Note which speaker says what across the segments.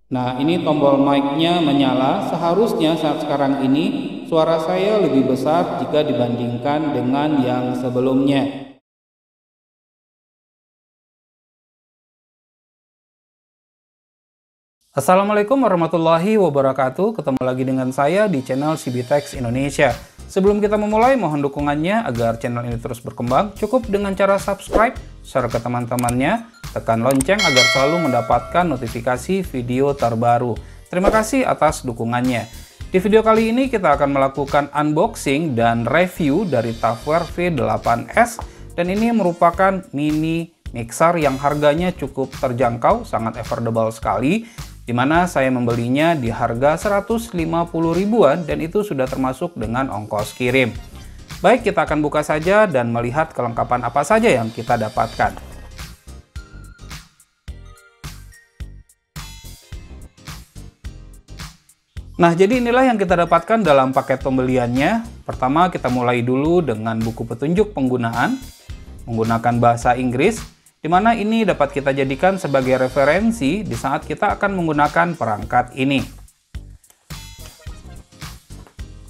Speaker 1: Nah, ini tombol mic-nya menyala. Seharusnya saat sekarang ini suara saya lebih besar jika dibandingkan dengan yang sebelumnya. Assalamualaikum warahmatullahi wabarakatuh. Ketemu lagi dengan saya di channel CBTech Indonesia. Sebelum kita memulai, mohon dukungannya agar channel ini terus berkembang. Cukup dengan cara subscribe, share ke teman-temannya, tekan lonceng agar selalu mendapatkan notifikasi video terbaru. Terima kasih atas dukungannya. Di video kali ini kita akan melakukan unboxing dan review dari Tupperware V8S, dan ini merupakan mini mixer yang harganya cukup terjangkau, sangat affordable sekali, di mana saya membelinya di harga 150 ribuan dan itu sudah termasuk dengan ongkos kirim. Baik, kita akan buka saja dan melihat kelengkapan apa saja yang kita dapatkan. Nah, jadi inilah yang kita dapatkan dalam paket pembeliannya. Pertama, kita mulai dulu dengan buku petunjuk penggunaan menggunakan bahasa Inggris, di mana ini dapat kita jadikan sebagai referensi di saat kita akan menggunakan perangkat ini.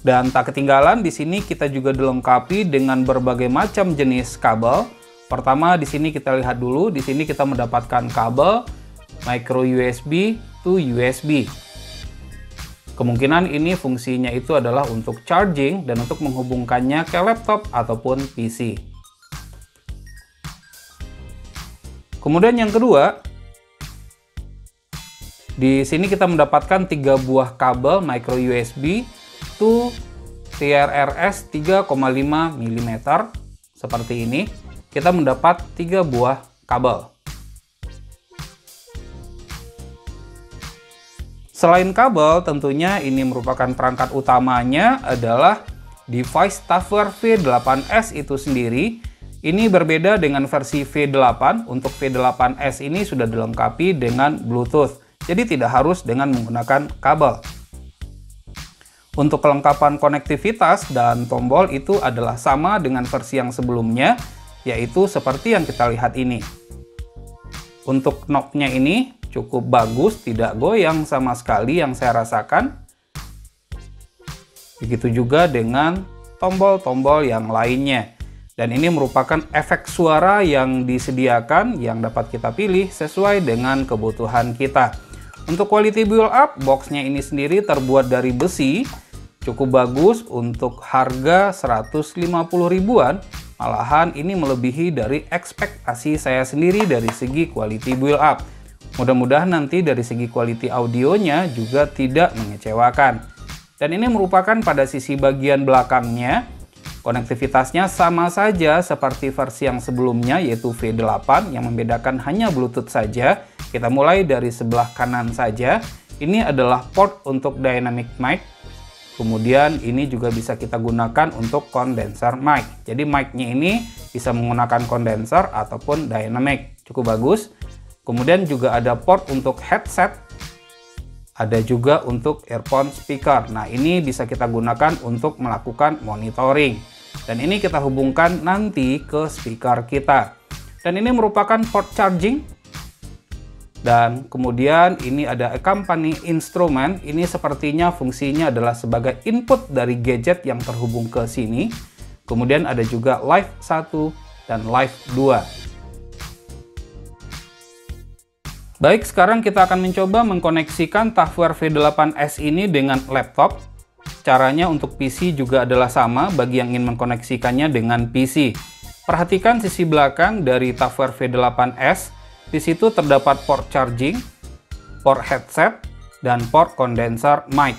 Speaker 1: Dan tak ketinggalan, di sini kita juga dilengkapi dengan berbagai macam jenis kabel. Pertama, di sini kita lihat dulu, di sini kita mendapatkan kabel micro USB to USB. Kemungkinan ini fungsinya itu adalah untuk charging dan untuk menghubungkannya ke laptop ataupun PC. Kemudian yang kedua, di sini kita mendapatkan 3 buah kabel micro USB to TRRS 3,5 mm seperti ini. Kita mendapat 3 buah kabel. Selain kabel, tentunya ini merupakan perangkat utamanya adalah device Tupperware V8S itu sendiri. Ini berbeda dengan versi V8. Untuk V8S ini sudah dilengkapi dengan Bluetooth, jadi tidak harus dengan menggunakan kabel. Untuk kelengkapan konektivitas dan tombol itu adalah sama dengan versi yang sebelumnya, yaitu seperti yang kita lihat ini. Untuk knob-nya ini cukup bagus, tidak goyang sama sekali yang saya rasakan. Begitu juga dengan tombol-tombol yang lainnya. Dan ini merupakan efek suara yang disediakan yang dapat kita pilih sesuai dengan kebutuhan kita. Untuk quality build up, boxnya ini sendiri terbuat dari besi, cukup bagus untuk harga 150 ribuan. Malahan ini melebihi dari ekspektasi saya sendiri dari segi quality build up. Mudah-mudahan nanti dari segi quality audionya juga tidak mengecewakan. Dan ini merupakan pada sisi bagian belakangnya. Konektivitasnya sama saja seperti versi yang sebelumnya, yaitu V8, yang membedakan hanya Bluetooth saja. Kita mulai dari sebelah kanan saja. Ini adalah port untuk dynamic mic. Kemudian ini juga bisa kita gunakan untuk condenser mic. Jadi mic-nya ini bisa menggunakan condenser ataupun dynamic. Cukup bagus. Kemudian juga ada port untuk headset. Ada juga untuk earphone speaker. Nah, ini bisa kita gunakan untuk melakukan monitoring. Dan ini kita hubungkan nanti ke speaker kita. Dan ini merupakan port charging. Dan kemudian ini ada accompany instrument. Ini sepertinya fungsinya adalah sebagai input dari gadget yang terhubung ke sini. Kemudian ada juga Live 1 dan Live 2. Baik, sekarang kita akan mencoba mengkoneksikan Tupperware V8S ini dengan laptop. Caranya untuk PC juga adalah sama bagi yang ingin mengkoneksikannya dengan PC. Perhatikan sisi belakang dari Tupperware V8S. Di situ terdapat port charging, port headset, dan port condenser mic.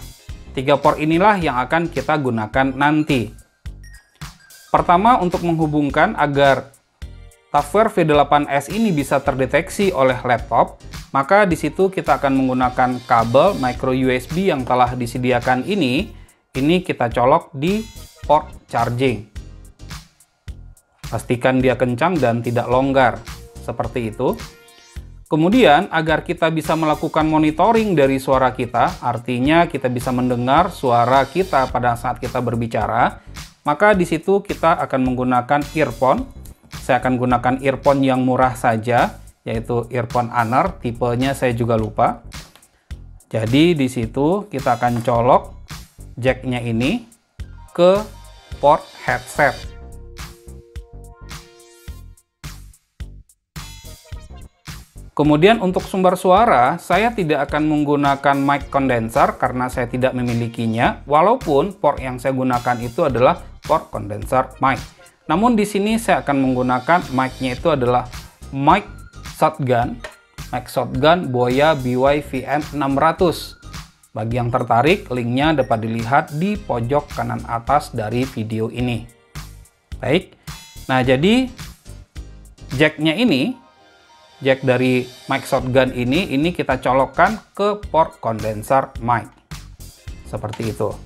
Speaker 1: 3 port inilah yang akan kita gunakan nanti. Pertama, untuk menghubungkan agar Tupperware V8S ini bisa terdeteksi oleh laptop, maka di situ kita akan menggunakan kabel micro USB yang telah disediakan ini kita colok di port charging. Pastikan dia kencang dan tidak longgar, seperti itu. Kemudian, agar kita bisa melakukan monitoring dari suara kita, artinya kita bisa mendengar suara kita pada saat kita berbicara, maka di situ kita akan menggunakan earphone. Saya akan gunakan earphone yang murah saja, yaitu earphone Honor, tipenya saya juga lupa. Jadi di situ kita akan colok jacknya ini ke port headset. Kemudian untuk sumber suara, saya tidak akan menggunakan mic condenser karena saya tidak memilikinya, walaupun port yang saya gunakan itu adalah port condenser mic. Namun di sini saya akan menggunakan mic-nya itu adalah mic shotgun Boya BY-VM600. Bagi yang tertarik, linknya dapat dilihat di pojok kanan atas dari video ini. Baik, nah jadi jack-nya ini, jack dari mic shotgun ini kita colokkan ke port condenser mic. Seperti itu.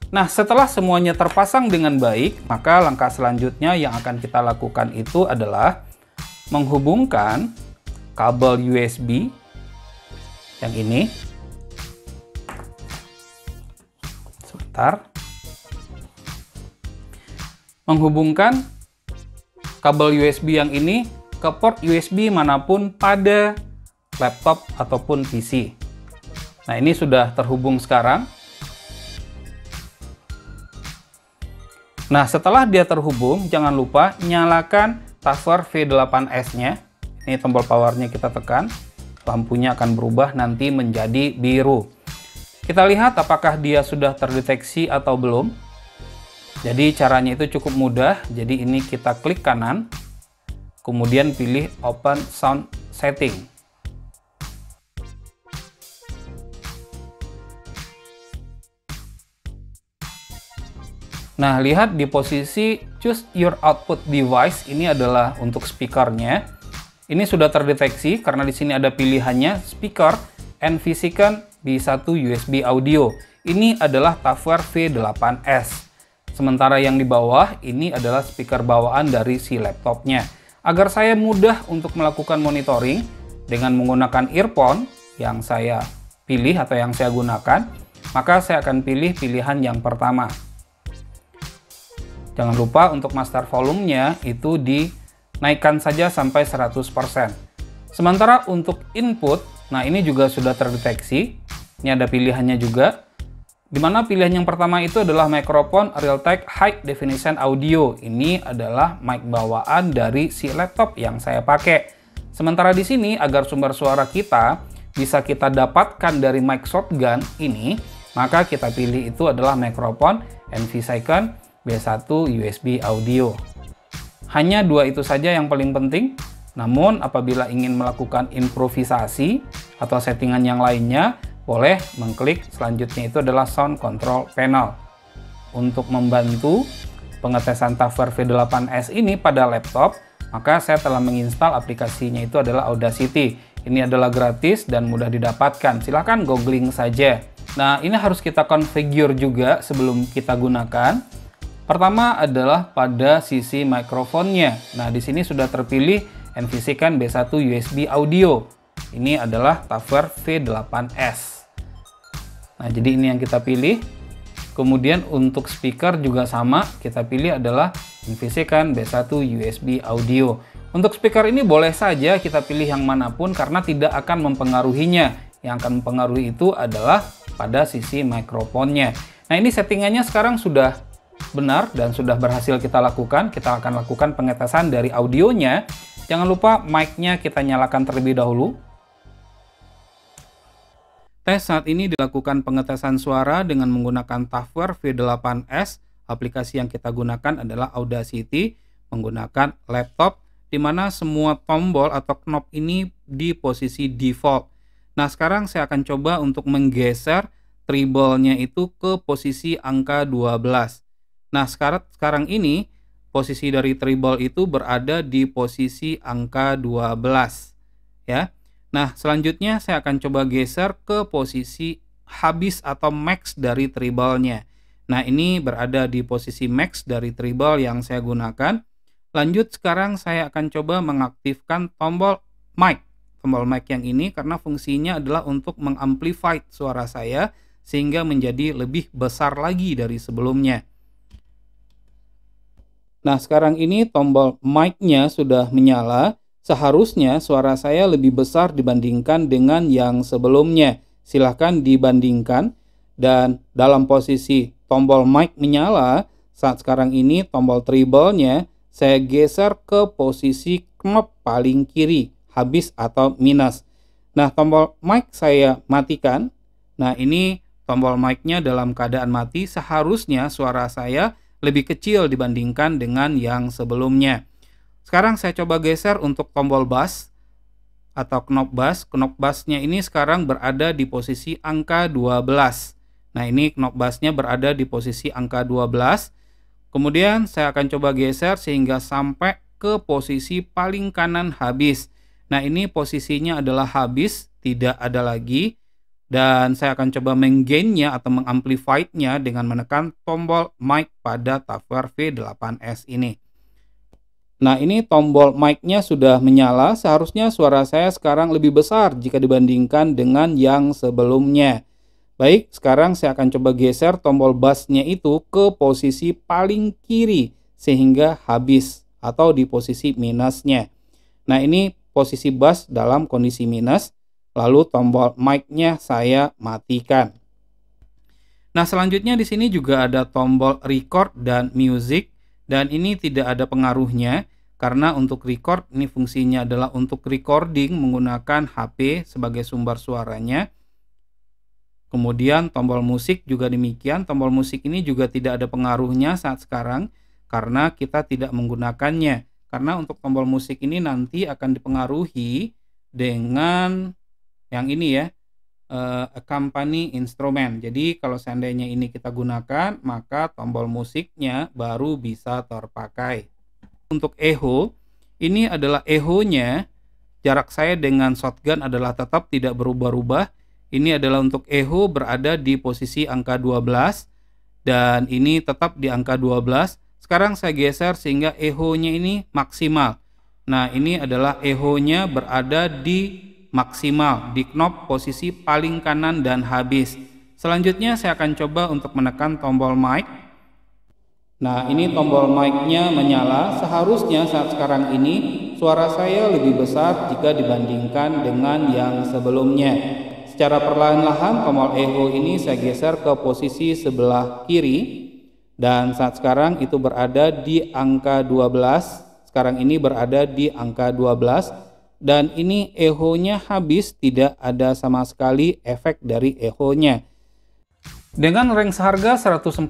Speaker 1: Nah, setelah semuanya terpasang dengan baik, maka langkah selanjutnya yang akan kita lakukan itu adalah menghubungkan kabel USB yang ini. Sebentar. Menghubungkan kabel USB yang ini ke port USB manapun pada laptop ataupun PC. Nah, ini sudah terhubung sekarang. Nah, setelah dia terhubung, jangan lupa nyalakan tower V8S-nya. Ini tombol powernya kita tekan. Lampunya akan berubah nanti menjadi biru. Kita lihat apakah dia sudah terdeteksi atau belum. Jadi caranya itu cukup mudah. Jadi ini kita klik kanan. Kemudian pilih Open Sound Setting. Nah, lihat di posisi Choose Your Output Device, ini adalah untuk speakernya. Ini sudah terdeteksi karena di sini ada pilihannya speaker NVSequence B1 USB audio. Ini adalah Tower V8S. Sementara yang di bawah ini adalah speaker bawaan dari si laptopnya. Agar saya mudah untuk melakukan monitoring dengan menggunakan earphone yang saya pilih atau yang saya gunakan, maka saya akan pilih pilihan yang pertama. Jangan lupa untuk master volumenya itu dinaikkan saja sampai 100%. Sementara untuk input, nah ini juga sudah terdeteksi. Ini ada pilihannya juga. Di mana pilihan yang pertama itu adalah microphone Realtek High Definition Audio. Ini adalah mic bawaan dari si laptop yang saya pakai. Sementara di sini agar sumber suara kita bisa kita dapatkan dari mic shotgun ini, maka kita pilih itu adalah microphone NVSequence B1 USB audio. Hanya dua itu saja yang paling penting. Namun apabila ingin melakukan improvisasi atau settingan yang lainnya, boleh mengklik selanjutnya itu adalah Sound Control Panel. Untuk membantu pengetesan Tower V8S ini pada laptop, maka saya telah menginstal aplikasinya itu adalah Audacity. Ini adalah gratis dan mudah didapatkan. Silahkan googling saja. Nah, ini harus kita configure juga sebelum kita gunakan. Pertama adalah pada sisi mikrofonnya. Nah, di sini sudah terpilih NVSequence B1 USB audio. Ini adalah Tower V8S. Nah, jadi ini yang kita pilih. Kemudian untuk speaker juga sama, kita pilih adalah NVSequence B1 USB audio. Untuk speaker ini boleh saja kita pilih yang manapun karena tidak akan mempengaruhinya. Yang akan mempengaruhi itu adalah pada sisi mikrofonnya. Nah, ini settingannya sekarang sudah benar dan sudah berhasil kita lakukan. Kita akan lakukan pengetesan dari audionya. Jangan lupa mic-nya kita nyalakan terlebih dahulu. Tes saat ini dilakukan pengetesan suara dengan menggunakan Tower V8S. Aplikasi yang kita gunakan adalah Audacity menggunakan laptop, di mana semua tombol atau knob ini di posisi default. Nah, sekarang saya akan coba untuk menggeser treble-nya itu ke posisi angka 12. Nah, sekarang ini posisi dari treble itu berada di posisi angka 12 ya. Nah, selanjutnya saya akan coba geser ke posisi habis atau max dari treble-nya. Nah, ini berada di posisi max dari treble yang saya gunakan. Lanjut, sekarang saya akan coba mengaktifkan tombol mic. Tombol mic yang ini karena fungsinya adalah untuk mengamplify suara saya sehingga menjadi lebih besar lagi dari sebelumnya. Nah, sekarang ini tombol mic-nya sudah menyala. Seharusnya suara saya lebih besar dibandingkan dengan yang sebelumnya. silahkan dibandingkan. Dan dalam posisi tombol mic menyala, saat sekarang ini tombol treble-nya saya geser ke posisi knob paling kiri, habis atau minus. Nah, tombol mic saya matikan. Nah, ini tombol mic-nya dalam keadaan mati, seharusnya suara saya lebih kecil dibandingkan dengan yang sebelumnya. Sekarang saya coba geser untuk tombol bass atau knob bass. Knob bass-nya ini sekarang berada di posisi angka 12. Nah, ini knob bass-nya berada di posisi angka 12. Kemudian saya akan coba geser sehingga sampai ke posisi paling kanan habis. Nah, ini posisinya adalah habis, tidak ada lagi. Dan saya akan coba menggain-nya atau mengamplify-nya dengan menekan tombol mic pada Tupperware V8S ini. Nah, ini tombol mic-nya sudah menyala. Seharusnya suara saya sekarang lebih besar jika dibandingkan dengan yang sebelumnya. Baik, sekarang saya akan coba geser tombol bass-nya itu ke posisi paling kiri sehingga habis atau di posisi minusnya. Nah, ini posisi bass dalam kondisi minus, lalu tombol mic-nya saya matikan. Nah, selanjutnya di sini juga ada tombol record dan music, dan ini tidak ada pengaruhnya karena untuk record ini fungsinya adalah untuk recording menggunakan HP sebagai sumber suaranya. Kemudian tombol musik juga demikian, tombol musik ini juga tidak ada pengaruhnya saat sekarang karena kita tidak menggunakannya. Karena untuk tombol musik ini nanti akan dipengaruhi dengan yang ini ya, accompany instrument. Jadi kalau seandainya ini kita gunakan, maka tombol musiknya baru bisa terpakai. Untuk echo, ini adalah echo-nya, jarak saya dengan shotgun adalah tetap tidak berubah-ubah. Ini adalah untuk echo berada di posisi angka 12 dan ini tetap di angka 12. Sekarang saya geser sehingga echo-nya ini maksimal. Nah, ini adalah echo-nya berada di maksimal di knob posisi paling kanan dan habis. Selanjutnya saya akan coba untuk menekan tombol mic. Nah, ini tombol mic-nya menyala. Seharusnya saat sekarang ini suara saya lebih besar jika dibandingkan dengan yang sebelumnya. Secara perlahan-lahan tombol echo ini saya geser ke posisi sebelah kiri dan saat sekarang itu berada di angka 12. Sekarang ini berada di angka 12 dan ini echo-nya habis, tidak ada sama sekali efek dari echo-nya. Dengan range harga 140.000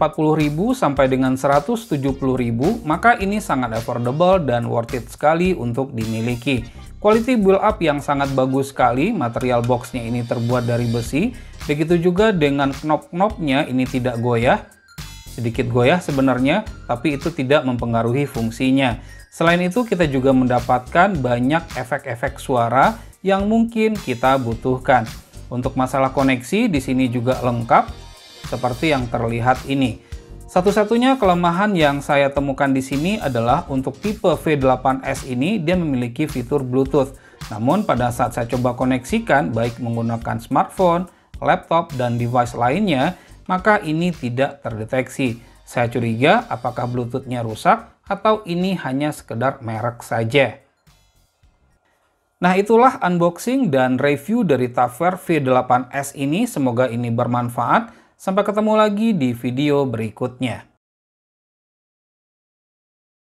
Speaker 1: sampai dengan 170.000, maka ini sangat affordable dan worth it sekali untuk dimiliki. Quality build up yang sangat bagus sekali, material boxnya ini terbuat dari besi, begitu juga dengan knob-knobnya ini tidak goyah, sedikit goyah sebenarnya, tapi itu tidak mempengaruhi fungsinya. Selain itu kita juga mendapatkan banyak efek-efek suara yang mungkin kita butuhkan. Untuk masalah koneksi di sini juga lengkap, seperti yang terlihat ini. Satu-satunya kelemahan yang saya temukan di sini adalah untuk tipe V8S ini dia memiliki fitur Bluetooth. Namun pada saat saya coba koneksikan baik menggunakan smartphone, laptop, dan device lainnya, maka ini tidak terdeteksi. Saya curiga apakah Bluetooth-nya rusak atau ini hanya sekedar merek saja. Nah, itulah unboxing dan review dari Tupperware V8S ini. Semoga ini bermanfaat. Sampai ketemu lagi di video berikutnya.